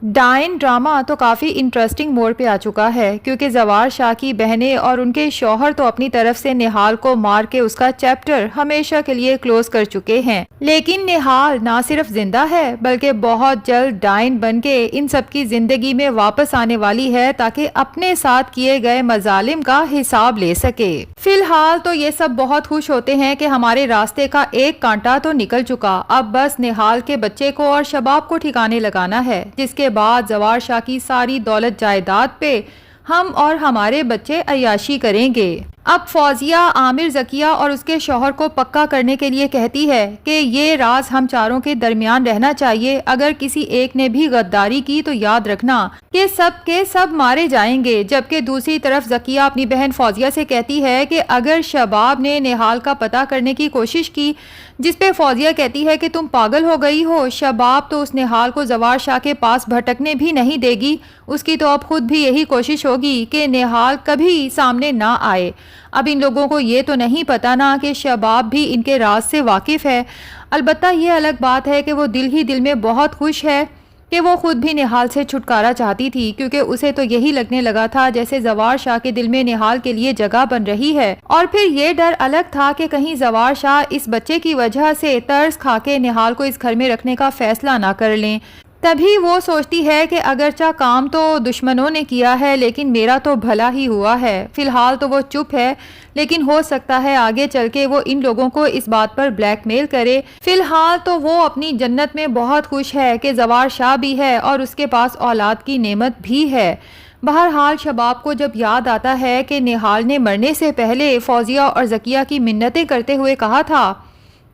ڈائن drama تو کافی interesting موڑ پہ آ چکا ہے، کیونکہ زوار شاہ کی بہنیں اور ان کے شوہر تو اپنی طرف سے نہال کو مار کے اس کا چیپٹر ہمیشہ کے لیے کلوز کر چکے ہیں، لیکن نہال نہ صرف زندہ ہے بلکہ بہت جلد ڈائن بن کے ان سب کی زندگی میں واپس آنے والی ہے تاکہ اپنے ساتھ کیے گئے مظالم کا حساب لے سکے۔ فی الحال تو یہ سب بہت خوش ہوتے ہیں کہ ہمارے راستے کا ایک کانٹا تو نکل چکا، اب بس نہال کے بچے کو اور شباب کو ٹھکانے لگانا ہے، جس کے بعد زوار شاہ کی ساری دولت جائیداد پہ ہم اور ہمارے بچے عیاشی کریں گے۔ اب فوزیہ عامر ذکیہ اور اس کے شوہر کو پکا کرنے کے لیے کہتی ہے کہ یہ راز ہم چاروں کے درمیان رہنا چاہیے، اگر کسی ایک نے بھی غداری کی تو یاد رکھنا کہ سب کے سب مارے جائیں گے، جبکہ دوسری طرف ذکیہ اپنی بہن فوزیہ سے کہتی ہے کہ اگر شباب نے نہال کا پتہ کرنے کی کوشش کی، جس پہ فوزیہ کہتی ہے کہ تم پاگل ہو گئی ہو، شباب تو اس نہال کو زوار شاہ کے پاس بھٹکنے بھی نہیں دے گی، اس کی تو اب خود بھی یہی کوشش ہوگی کہ نہال کبھی سامنے نہ آئے۔ اب ان لوگوں کو یہ تو نہیں پتا نا کہ شباب بھی ان کے راز سے واقف ہے۔ البتہ یہ الگ بات ہے کہ وہ دل ہی دل میں بہت خوش ہے کہ وہ خود بھی نہال سے چھٹکارا چاہتی تھی، کیونکہ اسے تو یہی لگنے لگا تھا جیسے زوار شاہ کے دل میں نہال کے لیے جگہ بن رہی ہے، اور پھر یہ ڈر الگ تھا کہ کہیں زوار شاہ اس بچے کی وجہ سے ترس کھا کے نہال کو اس گھر میں رکھنے کا فیصلہ نہ کر لیں۔ تبھی وہ سوچتی ہے کہ اگرچہ کام تو دشمنوں نے کیا ہے لیکن میرا تو بھلا ہی ہوا ہے۔ فی الحال تو وہ چپ ہے، لیکن ہو سکتا ہے آگے چل کے وہ ان لوگوں کو اس بات پر بلیک میل کرے۔ فی الحال تو وہ اپنی جنت میں بہت خوش ہے کہ زوار شاہ بھی ہے اور اس کے پاس اولاد کی نعمت بھی ہے۔ بہرحال شباب کو جب یاد آتا ہے کہ نہال نے مرنے سے پہلے فوزیہ اور ذکیہ کی منتیں کرتے ہوئے کہا تھا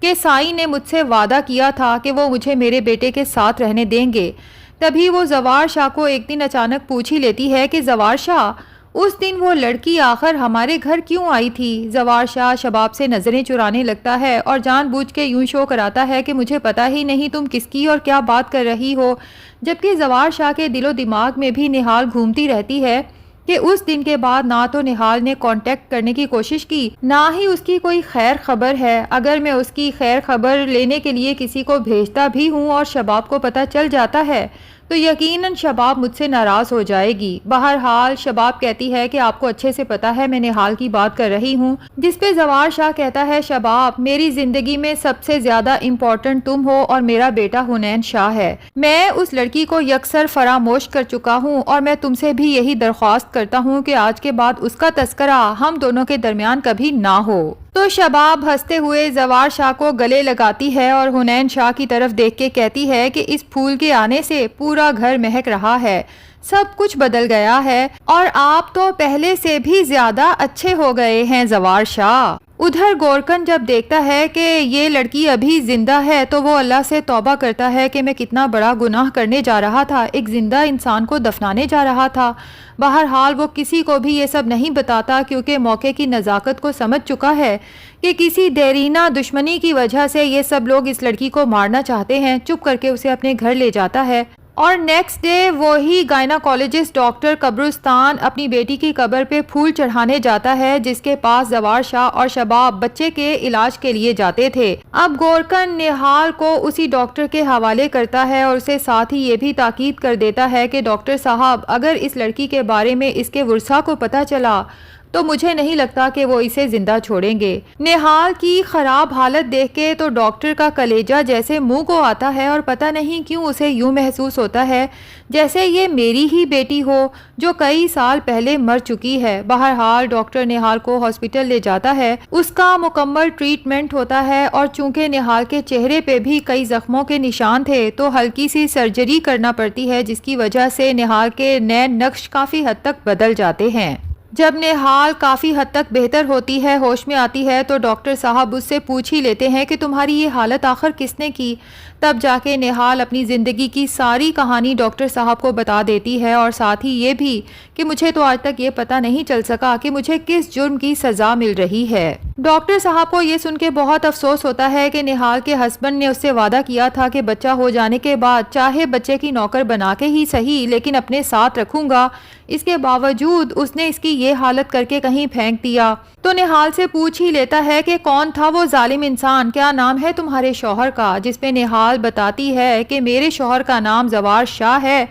کہ سائی نے مجھ سے وعدہ کیا تھا کہ وہ مجھے میرے بیٹے کے ساتھ رہنے دیں گے، تبھی وہ زوار شاہ کو ایک دن اچانک پوچھ ہی لیتی ہے کہ زوار شاہ، اس دن وہ لڑکی آخر ہمارے گھر کیوں آئی تھی؟ زوار شاہ شباب سے نظریں چرانے لگتا ہے اور جان بوجھ کے یوں شو کراتا ہے کہ مجھے پتا ہی نہیں تم کس کی اور کیا بات کر رہی ہو، جبکہ زوار شاہ کے دل و دماغ میں بھی نہال گھومتی رہتی ہے کہ اس دن کے بعد نہ تو نہال نے کانٹیکٹ کرنے کی کوشش کی، نہ ہی اس کی کوئی خیر خبر ہے۔ اگر میں اس کی خیر خبر لینے کے لیے کسی کو بھیجتا بھی ہوں اور شباب کو پتہ چل جاتا ہے تو یقیناً شباب مجھ سے ناراض ہو جائے گی۔ بہرحال شباب کہتی ہے کہ آپ کو اچھے سے پتا ہے میں نہال کی بات کر رہی ہوں، جس پہ زوار شاہ کہتا ہے شباب، میری زندگی میں سب سے زیادہ امپورٹنٹ تم ہو اور میرا بیٹا حنین شاہ ہے۔ میں اس لڑکی کو یکسر فراموش کر چکا ہوں اور میں تم سے بھی یہی درخواست کرتا ہوں کہ آج کے بعد اس کا تذکرہ ہم دونوں کے درمیان کبھی نہ ہو۔ تو شباب ہنستے ہوئے زوار شاہ کو گلے لگاتی ہے اور حنین شاہ کی طرف دیکھ کے کہتی ہے کہ اس پھول کے آنے سے پورا گھر مہک رہا ہے، سب کچھ بدل گیا ہے اور آپ تو پہلے سے بھی زیادہ اچھے ہو گئے ہیں زوار شاہ۔ ادھر گورکن جب دیکھتا ہے کہ یہ لڑکی ابھی زندہ ہے تو وہ اللہ سے توبہ کرتا ہے کہ میں کتنا بڑا گناہ کرنے جا رہا تھا، ایک زندہ انسان کو دفنانے جا رہا تھا۔ بہرحال وہ کسی کو بھی یہ سب نہیں بتاتا کیونکہ موقع کی نزاکت کو سمجھ چکا ہے کہ کسی دیرینہ دشمنی کی وجہ سے یہ سب لوگ اس لڑکی کو مارنا چاہتے ہیں۔ چپ کر کے اسے اپنے گھر لے جاتا ہے اور نیکسٹ ڈے وہی گائناکالوجسٹ ڈاکٹر قبرستان اپنی بیٹی کی قبر پہ پھول چڑھانے جاتا ہے جس کے پاس زوار شاہ اور شباب بچے کے علاج کے لیے جاتے تھے۔ اب گورکن نہال کو اسی ڈاکٹر کے حوالے کرتا ہے اور اسے ساتھ ہی یہ بھی تاکید کر دیتا ہے کہ ڈاکٹر صاحب، اگر اس لڑکی کے بارے میں اس کے ورثاء کو پتہ چلا تو مجھے نہیں لگتا کہ وہ اسے زندہ چھوڑیں گے۔ نہال کی خراب حالت دیکھ کے تو ڈاکٹر کا کلیجہ جیسے منہ کو آتا ہے اور پتہ نہیں کیوں اسے یوں محسوس ہوتا ہے جیسے یہ میری ہی بیٹی ہو جو کئی سال پہلے مر چکی ہے۔ بہرحال ڈاکٹر نہال کو ہاسپٹل لے جاتا ہے، اس کا مکمل ٹریٹمنٹ ہوتا ہے اور چونکہ نہال کے چہرے پہ بھی کئی زخموں کے نشان تھے تو ہلکی سی سرجری کرنا پڑتی ہے جس کی وجہ سے نہال کے نین نقش کافی حد تک بدل جاتے ہیں۔ جب نہال کافی حد تک بہتر ہوتی ہے، ہوش میں آتی ہے تو ڈاکٹر صاحب اس سے پوچھ ہی لیتے ہیں کہ تمہاری یہ حالت آخر کس نے کی؟ تب جا کے نہال اپنی زندگی کی ساری کہانی ڈاکٹر صاحب کو بتا دیتی ہے اور ساتھ ہی یہ بھی کہ مجھے تو آج تک یہ پتہ نہیں چل سکا کہ مجھے کس جرم کی سزا مل رہی ہے۔ ڈاکٹر صاحب کو یہ سن کے بہت افسوس ہوتا ہے کہ نہال کے ہسبینڈ نے اس سے وعدہ کیا تھا کہ بچہ ہو جانے کے بعد چاہے بچے کی نوکر بنا کے ہی صحیح لیکن اپنے ساتھ رکھوں گا، اس کے باوجود اس نے اس کی یہ حالت کر کے کہیں پھینک دیا۔ تو نہال سے پوچھ ہی لیتا ہے کہ کون تھا وہ ظالم انسان، کیا نام ہے تمہارے شوہر کا؟ جس پہ نہال بتاتی ہے کہ میرے شوہر کا نام زوار شاہ ہے۔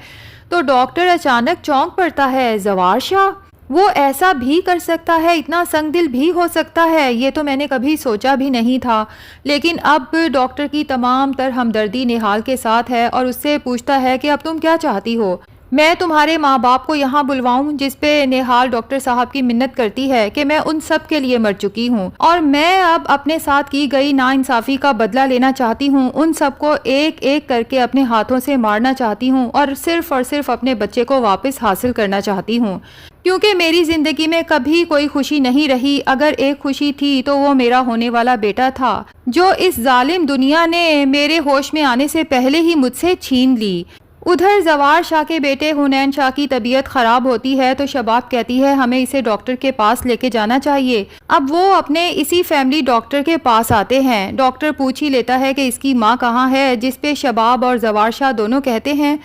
تو ڈاکٹر اچانک چونک پڑتا ہے، زوار شاہ وہ ایسا بھی کر سکتا ہے، اتنا سنگ دل بھی ہو سکتا ہے، یہ تو میں نے کبھی سوچا بھی نہیں تھا۔ لیکن اب ڈاکٹر کی تمام تر ہمدردی نہال کے ساتھ ہے اور اس سے پوچھتا ہے کہ اب تم کیا چاہتی ہو؟ میں تمہارے ماں باپ کو یہاں بلواؤں؟ جس پہ نہال ڈاکٹر صاحب کی منت کرتی ہے کہ میں ان سب کے لیے مر چکی ہوں اور میں اب اپنے ساتھ کی گئی ناانصافی کا بدلہ لینا چاہتی ہوں، ان سب کو ایک ایک کر کے اپنے ہاتھوں سے مارنا چاہتی ہوں اور صرف اپنے بچے کو واپس حاصل کرنا چاہتی ہوں، کیونکہ میری زندگی میں کبھی کوئی خوشی نہیں رہی۔ اگر ایک خوشی تھی تو وہ میرا ہونے والا بیٹا تھا، جو اس ظالم دنیا نے میرے ہوش میں آنے سے پہلے ہی مجھ سے چھین لی۔ ادھر زوار شاہ کے بیٹے حنین شاہ کی طبیعت خراب ہوتی ہے تو شباب کہتی ہے ہمیں اسے ڈاکٹر کے پاس لے کے جانا چاہیے۔ اب وہ اپنے اسی فیملی ڈاکٹر کے پاس آتے ہیں۔ ڈاکٹر پوچھ ہی لیتا ہے کہ اس کی ماں کہاں ہے، جس پہ شباب اور زوار شاہ دونوں کہتے ہیں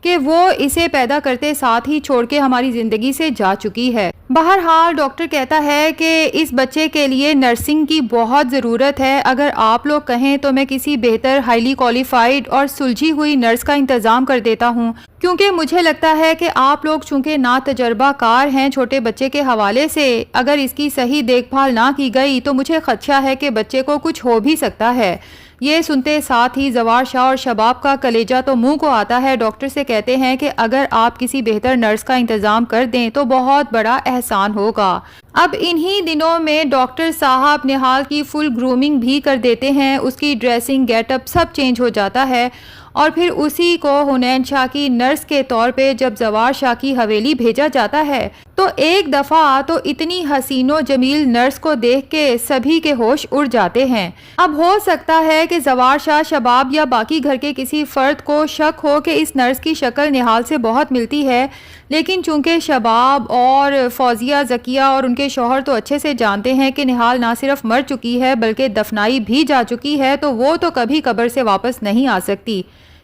کہ وہ اسے پیدا کرتے ساتھ ہی چھوڑ کے ہماری زندگی سے جا چکی ہے۔ بہرحال ڈاکٹر کہتا ہے کہ اس بچے کے لیے نرسنگ کی بہت ضرورت ہے، اگر آپ لوگ کہیں تو میں کسی بہتر ہائیلی کوالیفائڈ اور سلجھی ہوئی نرس کا انتظام کر دیتا ہوں، کیونکہ مجھے لگتا ہے کہ آپ لوگ چونکہ نا تجربہ کار ہیں چھوٹے بچے کے حوالے سے، اگر اس کی صحیح دیکھ بھال نہ کی گئی تو مجھے خدشہ ہے کہ بچے کو کچھ ہو بھی سکتا ہے۔ یہ سنتے ساتھ ہی زوار شاہ اور شباب کا کلیجہ تو منہ کو آتا ہے۔ ڈاکٹر سے کہتے ہیں کہ اگر آپ کسی بہتر نرس کا انتظام کر دیں تو بہت بڑا احسان ہوگا۔ اب انہی دنوں میں ڈاکٹر صاحب نہال کی فل گرومنگ بھی کر دیتے ہیں، اس کی ڈریسنگ گیٹ اپ سب چینج ہو جاتا ہے اور پھر اسی کو حنین شاہ کی نرس کے طور پہ جب زوار شاہ کی حویلی بھیجا جاتا ہے تو ایک دفعہ تو اتنی حسین و جمیل نرس کو دیکھ کے سبھی کے ہوش اڑ جاتے ہیں۔ اب ہو سکتا ہے کہ زوار شاہ، شباب یا باقی گھر کے کسی فرد کو شک ہو کہ اس نرس کی شکل نہال سے بہت ملتی ہے، لیکن چونکہ شباب اور فوزیہ، ذکیہ اور ان کے شوہر تو اچھے سے جانتے ہیں کہ نہال نہ صرف مر چکی ہے بلکہ دفنائی بھی جا چکی ہے، تو وہ تو کبھی قبر سے واپس نہیں آ سکتی۔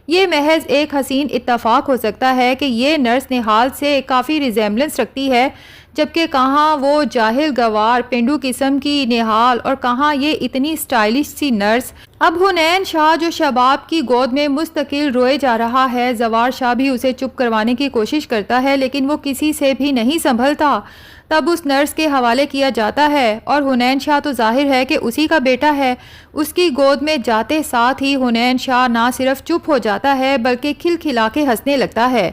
یہ محض ایک حسین اتفاق ہو سکتا ہے کہ یہ نرس نہال سے کافی ریزیمبلنس رکھتی ہے، جبکہ کہاں وہ جاہل گوار پینڈو قسم کی نہال اور کہاں یہ اتنی سٹائلش سی نرس۔ اب حنین شاہ جو شباب کی گود میں مستقل روئے جا رہا ہے، زوار شاہ بھی اسے چپ کروانے کی کوشش کرتا ہے لیکن وہ کسی سے بھی نہیں سنبھلتا، تب اس نرس کے حوالے کیا جاتا ہے اور حنین شاہ تو ظاہر ہے کہ اسی کا بیٹا ہے۔ اس کی گود میں جاتے ساتھ ہی حنین شاہ نہ صرف چپ ہو جاتا ہے بلکہ کھلکھلا کے ہنسنے لگتا ہے۔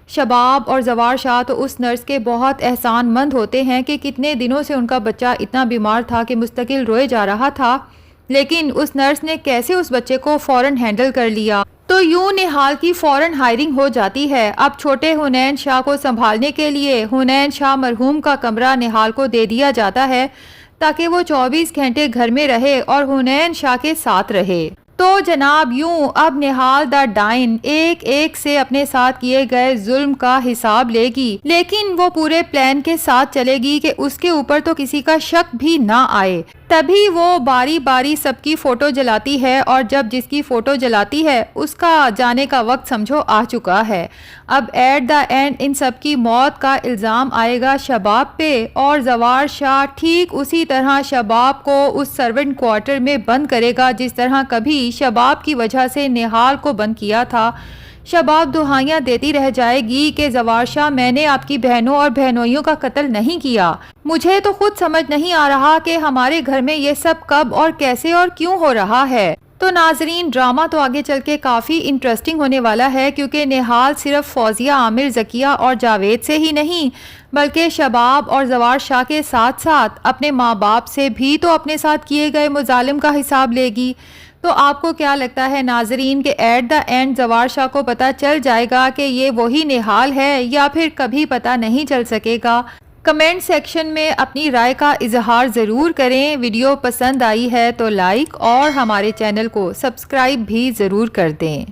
شباب اور زوار شاہ تو اس نرس کے بہت احسان مند ہوتے ہیں کہ کتنے دنوں سے ان کا بچہ اتنا بیمار تھا کہ مستقل روئے جا رہا تھا، لیکن اس نرس نے کیسے اس بچے کو فوراً ہینڈل کر لیا۔ تو یوں نہال کی فوراً ہائرنگ ہو جاتی ہے۔ اب چھوٹے حنین شاہ کو سنبھالنے کے لیے حنین شاہ مرحوم کا کمرہ نہال کو دے دیا جاتا ہے تاکہ وہ 24 گھنٹے گھر میں رہے اور حنین شاہ کے ساتھ رہے۔ تو جناب یوں اب نہال دا ڈائن ایک ایک سے اپنے ساتھ کیے گئے ظلم کا حساب لے گی، لیکن وہ پورے پلان کے ساتھ چلے گی کہ اس کے اوپر تو کسی کا شک بھی نہ آئے۔ تبھی وہ باری باری سب کی فوٹو جلاتی ہے اور جب جس کی فوٹو جلاتی ہے اس کا جانے کا وقت سمجھو آ چکا ہے۔ اب ایٹ دا اینڈ ان سب کی موت کا الزام آئے گا شباب پہ اور زوار شاہ ٹھیک اسی طرح شباب کو اس سرونٹ کوارٹر میں بند کرے گا جس طرح کبھی شباب کی وجہ سے نہال کو بند کیا تھا۔ شباب دہائیاں دیتی رہ جائے گی کہ زوار شاہ میں نے آپ کی بہنوں اور بہنوئیوں کا قتل نہیں کیا، مجھے تو خود سمجھ نہیں آ رہا کہ ہمارے گھر میں یہ سب کب اور کیسے اور کیوں ہو رہا ہے۔ تو ناظرین ڈرامہ تو آگے چل کے کافی انٹرسٹنگ ہونے والا ہے، کیونکہ نہال صرف فوزیہ، عامر، ذکیہ اور جاوید سے ہی نہیں بلکہ شباب اور زوار شاہ کے ساتھ ساتھ اپنے ماں باپ سے بھی تو اپنے ساتھ کیے گئے مظالم کا حساب لے گی۔ تو آپ کو کیا لگتا ہے ناظرین کہ ایٹ دا اینڈ زوار شاہ کو پتہ چل جائے گا کہ یہ وہی نہال ہے یا پھر کبھی پتہ نہیں چل سکے گا؟ کمنٹ سیکشن میں اپنی رائے کا اظہار ضرور کریں۔ ویڈیو پسند آئی ہے تو لائک اور ہمارے چینل کو سبسکرائب بھی ضرور کر دیں۔